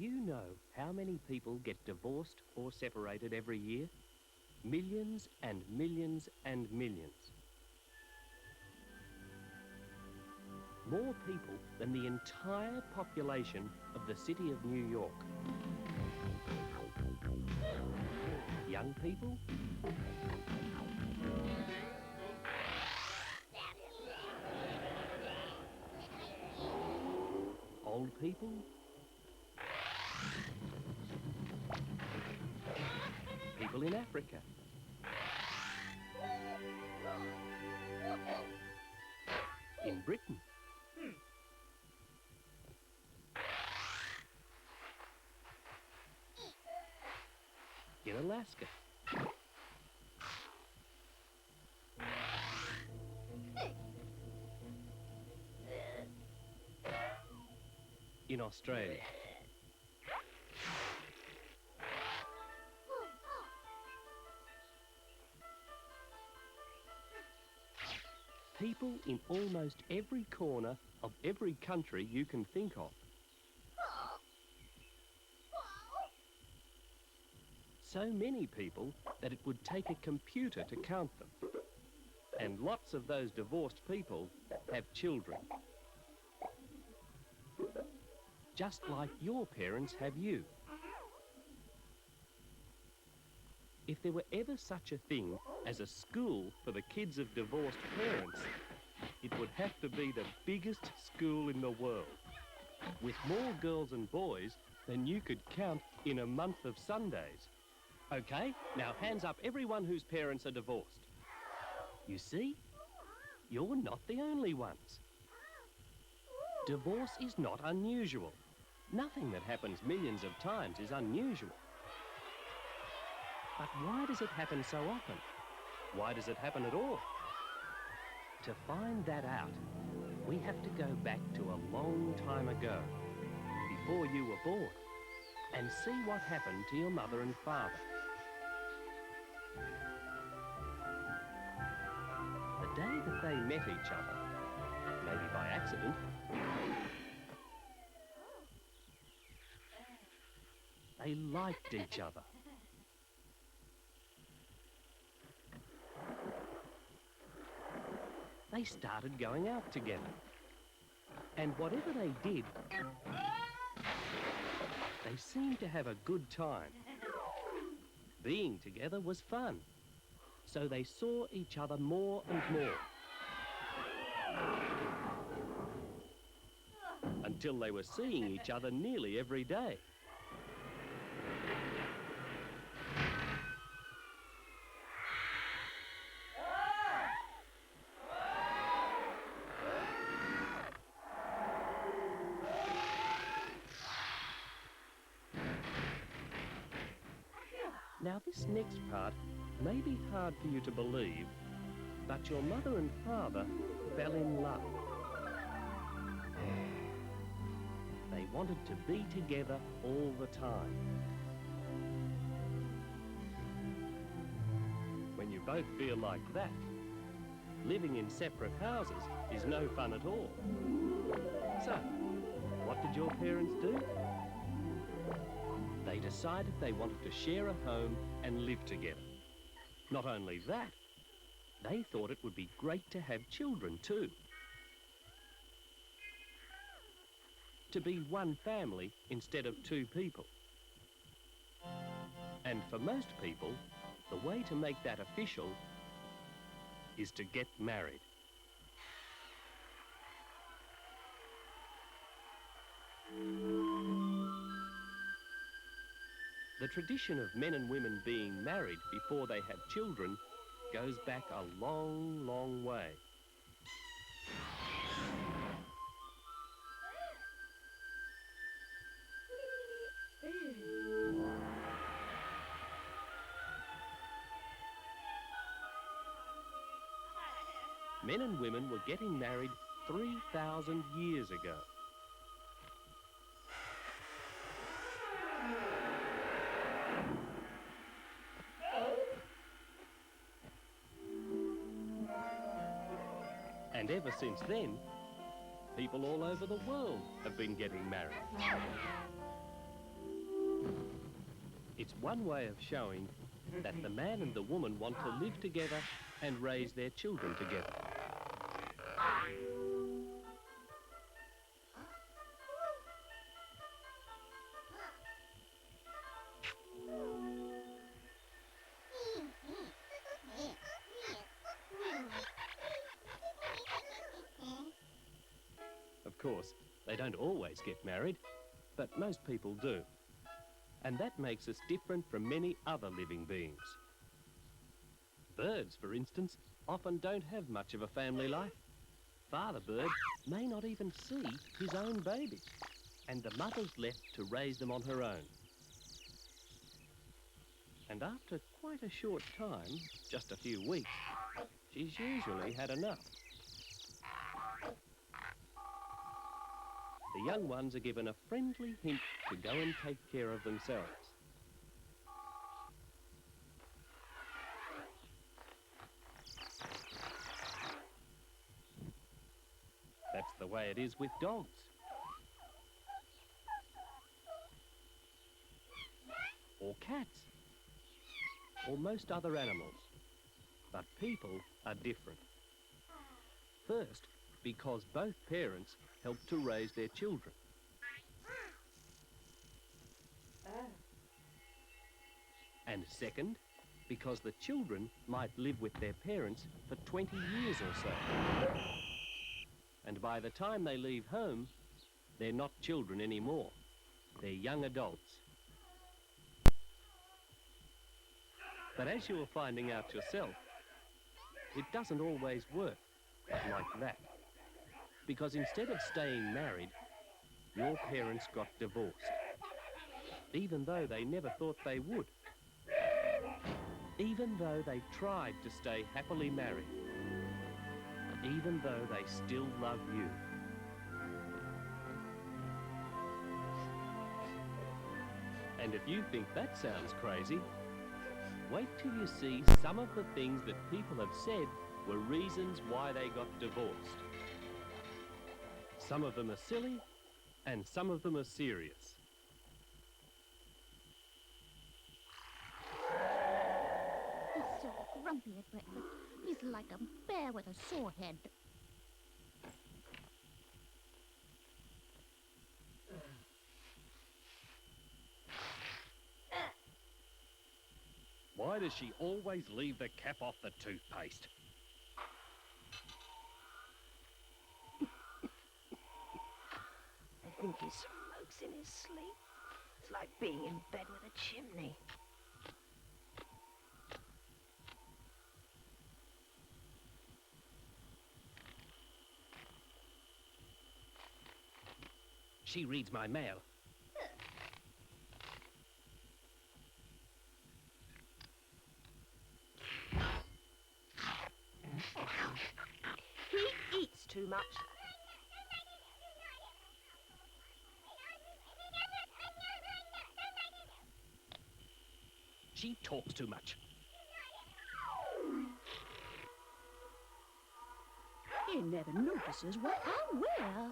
you know how many people get divorced or separated every year? Millions and millions and millions. More people than the entire population of the city of New York. Young people? Old people? People in Africa? In Britain? In Alaska? In Australia? People in almost every corner of every country you can think of. So many people that it would take a computer to count them. And lots of those divorced people have children. Just like your parents have you. If there were ever such a thing as a school for the kids of divorced parents, it would have to be the biggest school in the world, with more girls and boys than you could count in a month of Sundays. Okay, now hands up everyone whose parents are divorced. You see, you're not the only ones. Divorce is not unusual. Nothing that happens millions of times is unusual. But why does it happen so often? Why does it happen at all? To find that out, we have to go back to a long time ago, before you were born, and see what happened to your mother and father. The day that they met each other, maybe by accident, they liked each other. They started going out together. And whatever they did, they seemed to have a good time. Being together was fun. So they saw each other more and more. Until they were seeing each other nearly every day. Now this next part may be hard for you to believe, but your mother and father fell in love. They wanted to be together all the time. When you both feel like that, living in separate houses is no fun at all. So, what did your parents do? They decided they wanted to share a home and live together. Not only that, they thought it would be great to have children too. To be one family instead of two people. And for most people, the way to make that official is to get married. The tradition of men and women being married before they have children goes back a long, long way. Men and women were getting married 3,000 years ago. And ever since then, people all over the world have been getting married. It's one way of showing that the man and the woman want to live together and raise their children together. Of course, they don't always get married, but most people do. And that makes us different from many other living beings. Birds, for instance, often don't have much of a family life. Father bird may not even see his own baby, and the mother's left to raise them on her own. And after quite a short time, just a few weeks, she's usually had enough. The young ones are given a friendly hint to go and take care of themselves. That's the way it is with dogs. Or cats. Or most other animals. But people are different. First, because both parents help to raise their children. And second, because the children might live with their parents for 20 years or so. And by the time they leave home, they're not children anymore. They're young adults. But as you're finding out yourself, it doesn't always work like that. Because instead of staying married, your parents got divorced. Even though they never thought they would. Even though they tried to stay happily married. Even though they still love you. And if you think that sounds crazy, wait till you see some of the things that people have said were reasons why they got divorced. Some of them are silly, and some of them are serious. He's so grumpy at breakfast. He's like a bear with a sore head. Why does she always leave the cap off the toothpaste? I think he smokes in his sleep. It's like being in bed with a chimney. She reads my mail. He eats too much. She talks too much. He never notices what I wear.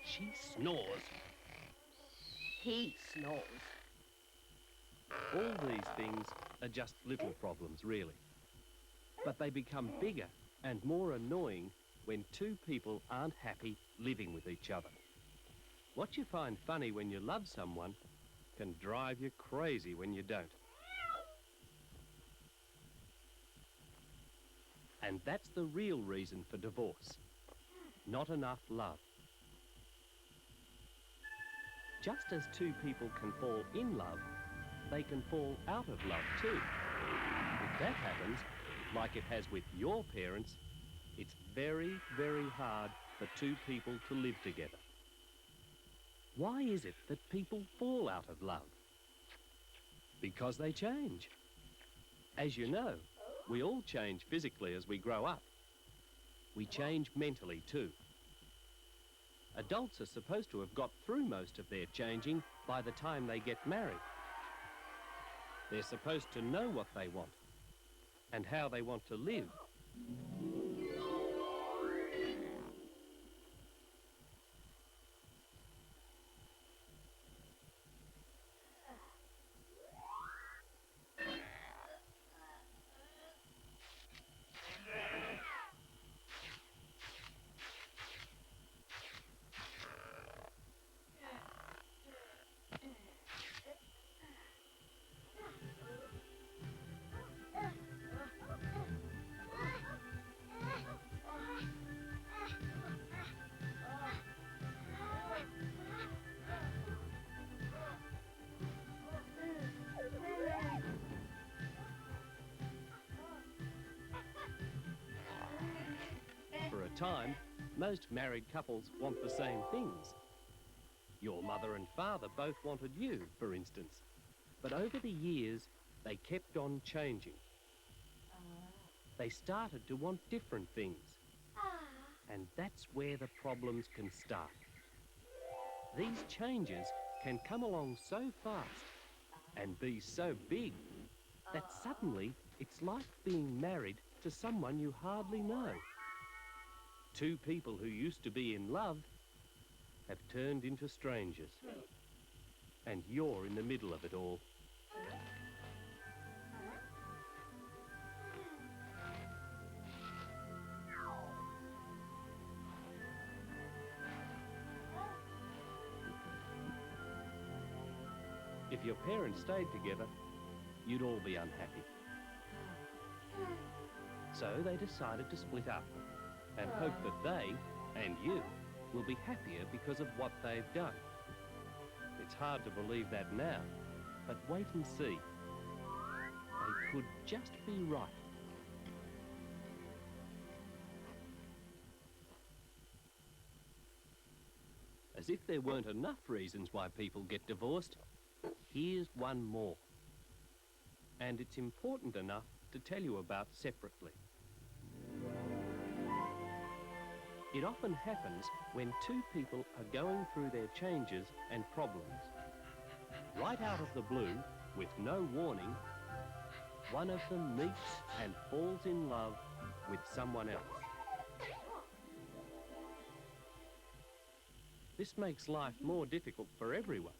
She snores. He snores. All these things are just little problems, really. But they become bigger and more annoying when two people aren't happy living with each other. What you find funny when you love someone can drive you crazy when you don't. And that's the real reason for divorce. Not enough love. Just as two people can fall in love, they can fall out of love too. If that happens, like it has with your parents, it's very, very hard for two people to live together. Why is it that people fall out of love? Because they change. As you know, we all change physically as we grow up. We change mentally too. Adults are supposed to have got through most of their changing by the time they get married. They're supposed to know what they want and how they want to live. time, most married couples want the same things. Your mother and father both wanted you, for instance. But over the years, they kept on changing. They started to want different things. And that's where the problems can start. These changes can come along so fast and be so big that suddenly it's like being married to someone you hardly know. Two people who used to be in love have turned into strangers. And you're in the middle of it all. If your parents stayed together, you'd all be unhappy. So they decided to split up and hope that they, and you, will be happier because of what they've done. It's hard to believe that now, but wait and see. They could just be right. As if there weren't enough reasons why people get divorced, here's one more. And it's important enough to tell you about separately. It often happens when two people are going through their changes and problems. Right out of the blue, with no warning, one of them meets and falls in love with someone else. This makes life more difficult for everyone.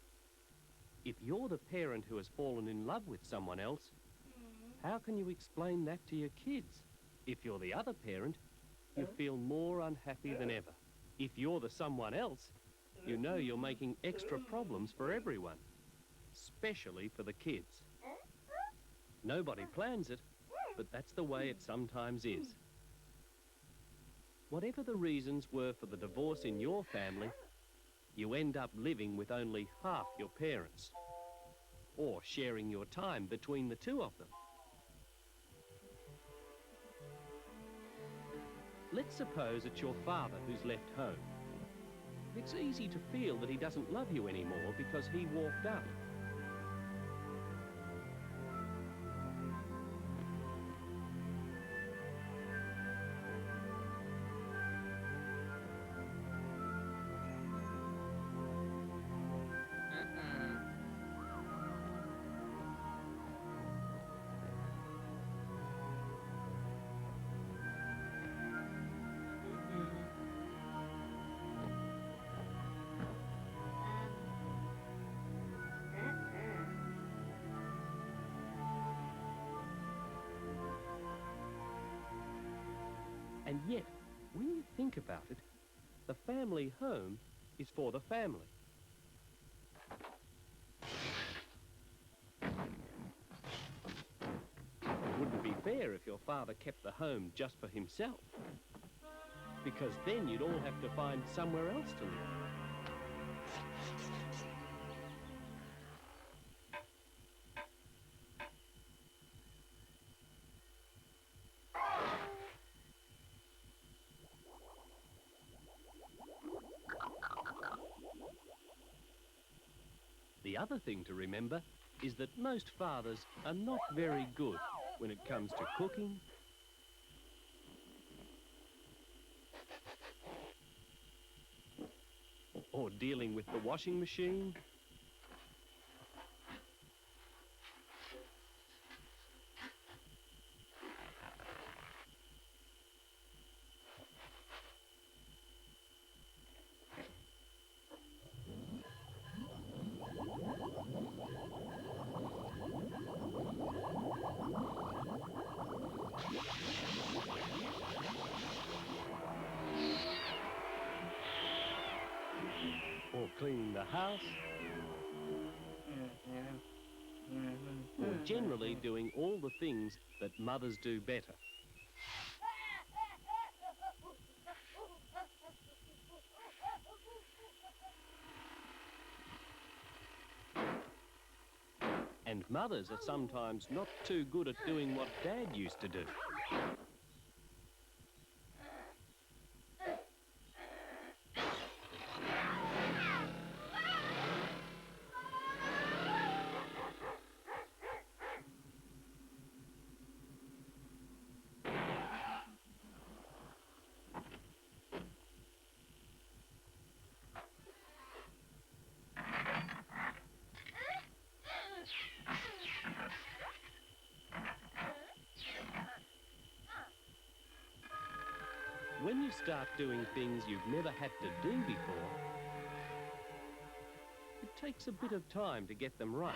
If you're the parent who has fallen in love with someone else, how can you explain that to your kids? If you're the other parent, you feel more unhappy than ever. If you're the someone else, you know you're making extra problems for everyone, especially for the kids. Nobody plans it, but that's the way it sometimes is. Whatever the reasons were for the divorce in your family, you end up living with only half your parents, or sharing your time between the two of them. Let's suppose it's your father who's left home. It's easy to feel that he doesn't love you anymore because he walked out. And yet, when you think about it, the family home is for the family. It wouldn't be fair if your father kept the home just for himself, because then you'd all have to find somewhere else to live. The other thing to remember is that most fathers are not very good when it comes to cooking, or dealing with the washing machine, or cleaning the house, or generally doing all the things that mothers do better. And mothers are sometimes not too good at doing what Dad used to do. When you start doing things you've never had to do before, it takes a bit of time to get them right.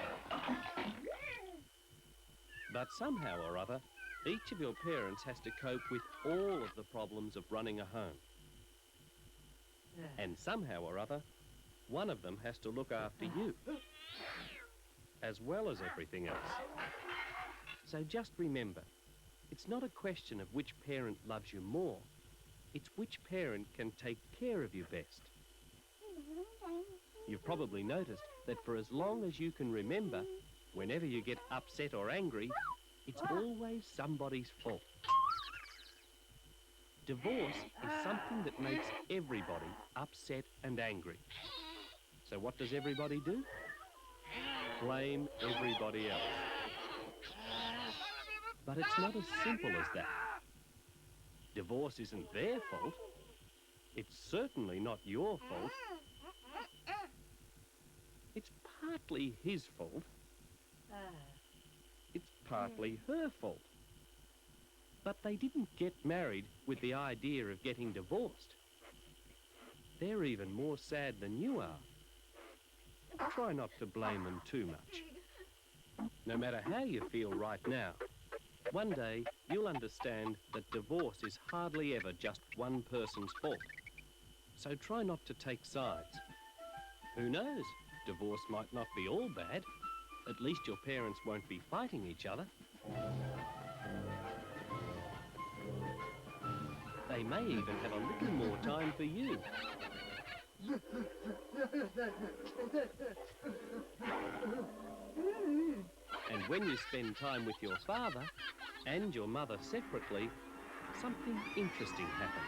But somehow or other, each of your parents has to cope with all of the problems of running a home. And somehow or other, one of them has to look after you, as well as everything else. So just remember, it's not a question of which parent loves you more, it's which parent can take care of you best. You've probably noticed that for as long as you can remember, whenever you get upset or angry, it's always somebody's fault. Divorce is something that makes everybody upset and angry. So what does everybody do? Blame everybody else. But it's not as simple as that. Divorce isn't their fault. It's certainly not your fault. It's partly his fault. It's partly her fault. But they didn't get married with the idea of getting divorced. They're even more sad than you are. Try not to blame them too much. No matter how you feel right now, one day you'll understand that divorce is hardly ever just one person's fault. So try not to take sides. Who knows? Divorce might not be all bad. At least your parents won't be fighting each other. They may even have a little more time for you. And when you spend time with your father and your mother separately, something interesting happens.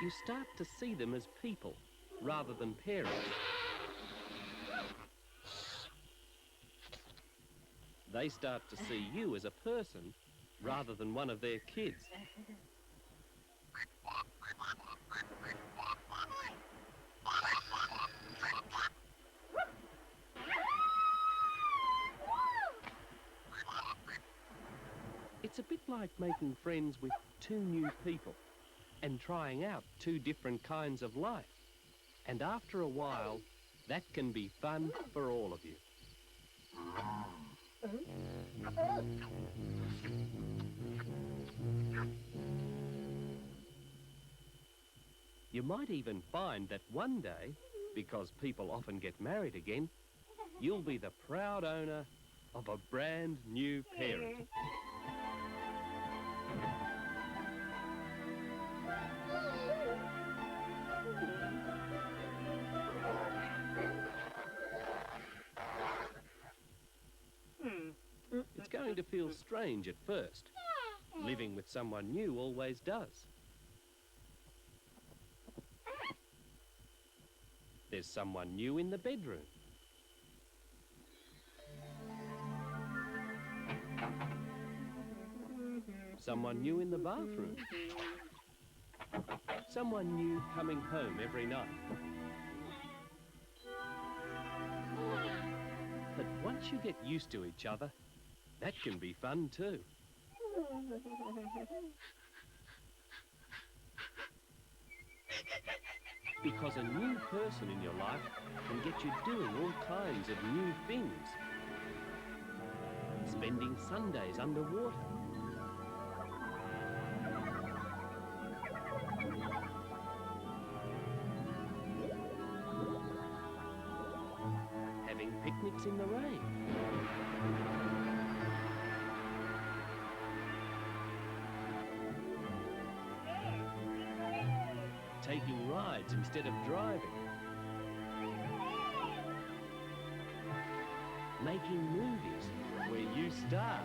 You start to see them as people rather than parents. They start to see you as a person rather than one of their kids. It's a bit like making friends with two new people and trying out two different kinds of life. And after a while, that can be fun for all of you. You might even find that one day, because people often get married again, you'll be the proud owner of a brand new parent. It's going to feel strange at first. Living with someone new always does. There's someone new in the bedroom. Someone new in the bathroom. Someone new coming home every night. But once you get used to each other, that can be fun too. Because a new person in your life can get you doing all kinds of new things. Spending Sundays underwater. Having picnics in the rain. Taking rides instead of driving. Making movies where you star.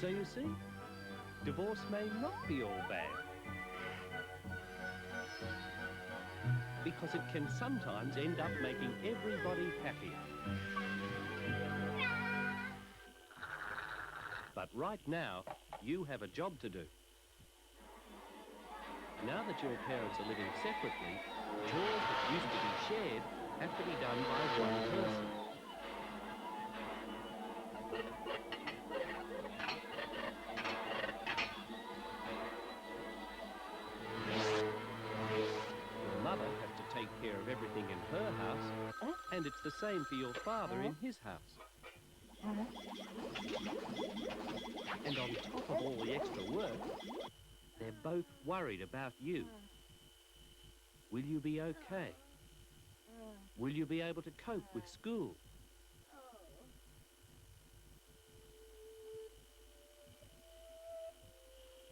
So you see, divorce may not be all bad. Because it can sometimes end up making everybody happier. But right now, you have a job to do. Now that your parents are living separately, chores that used to be shared have to be done by one person. Your mother has to take care of everything in her house, and it's the same for your father in his house. And on top of all the extra work, they're both worried about you. Will you be okay? Will you be able to cope with school?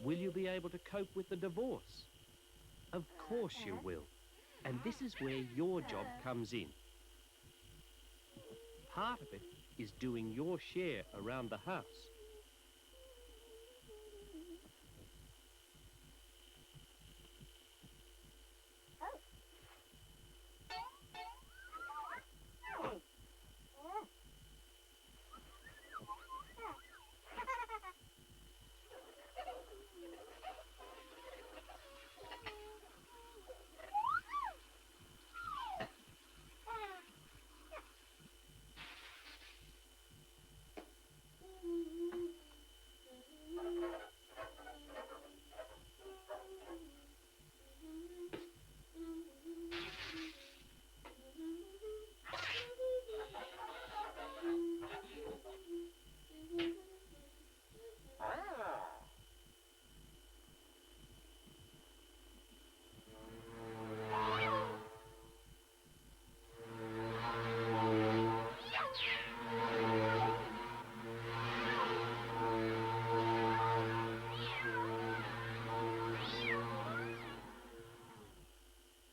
Will you be able to cope with the divorce? Of course you will. And this is where your job comes in. Part of it is doing your share around the house.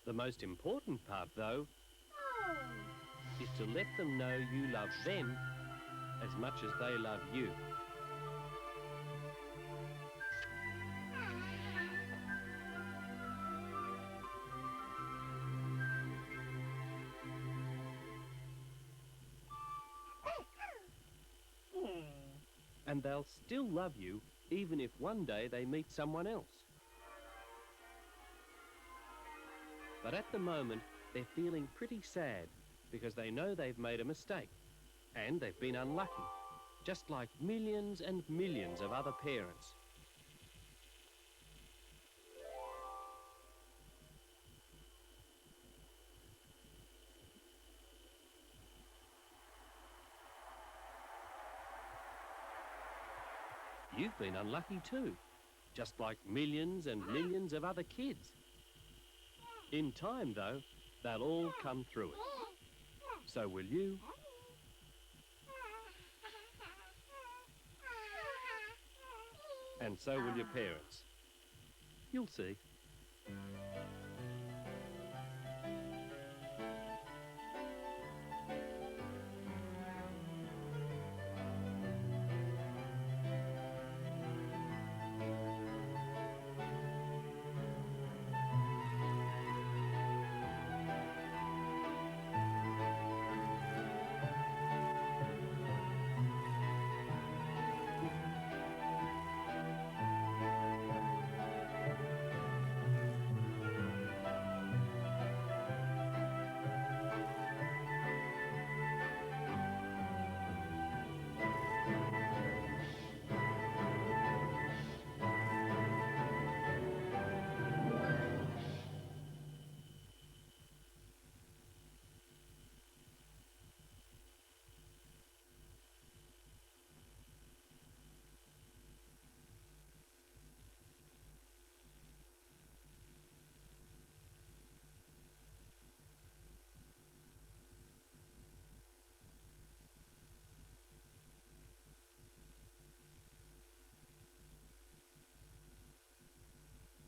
The most important part, though, is to let them know you love them as much as they love you. And they'll still love you even if one day they meet someone else. But at the moment, they're feeling pretty sad because they know they've made a mistake and they've been unlucky, just like millions and millions of other parents. You've been unlucky too, just like millions and millions of other kids. In time, though, they'll all come through it. So will you. And so will your parents. You'll see.